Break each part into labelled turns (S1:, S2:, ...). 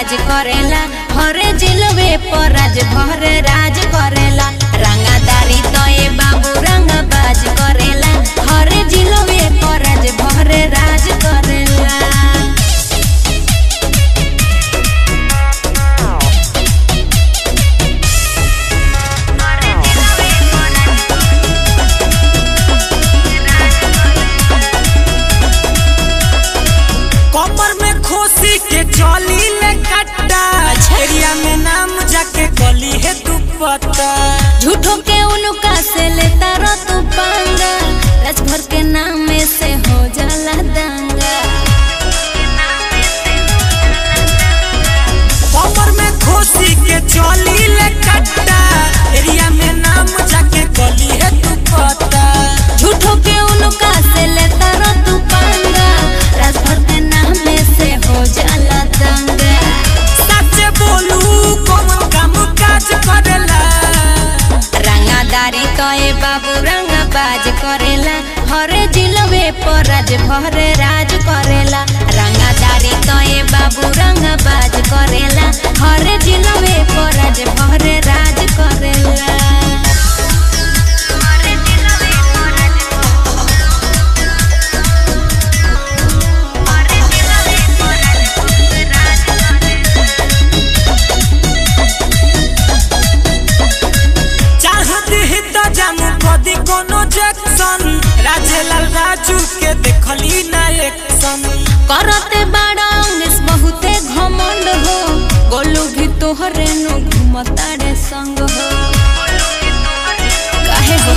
S1: बाज करेला हरे जिलवे पर राज भर राज करेला रंगादारी तो ये बाबू रंग बाज करेला हरे जिलवे पर राज भर राज करेला।
S2: कमर में खोसी के चली ले कट्टा एरिया में नाम जाके गली है तू पता
S1: झूठों के उनका से लेता रो तू पंगा राजभर के नाम से हो जाला दंगा।
S2: कमर में खोसी के चली ले कट्टा एरिया में नाम जाके गली है तू पता
S1: झूठों के उनका से लेता रो तू पंगा राजभर के नाम से हो जाला दंगा।
S2: सच बोलू कौन काम काज करेला
S1: रंगादारी तो ये बाबू रंग बाज करेला हरे जिलवे पर राज भर राज करेला रंगादारी तो ये बाबू रंग बाज करेला हरे जिलवे पर राज भर राज करेला।
S2: राजेलाल राजू के देखली ना एक्शन
S1: करते बड़ा अंगेस बहुते घमंड हो गोलू भी तोहरे नु घुमता रे संग हो काहे हो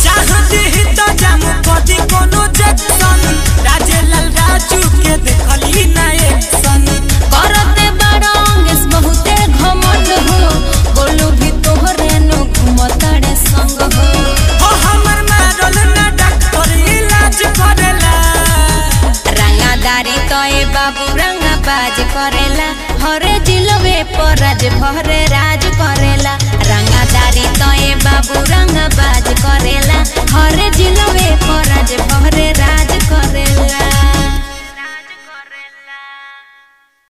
S2: चाहती ही तो जामु कदी कोनो जक्सन राजेलाल राजू के देखली ना एक्शन
S1: करते बड़ा अंगेस बहुते घमंड हो गोलू भी तोहरे नु घुमता रे संग हो
S2: हमर मारल ना डॉक्टर इलाज करेला
S1: रंगादारी तो ये बाबू रंग बाज करेला हरे जिलवे पर राज भर राज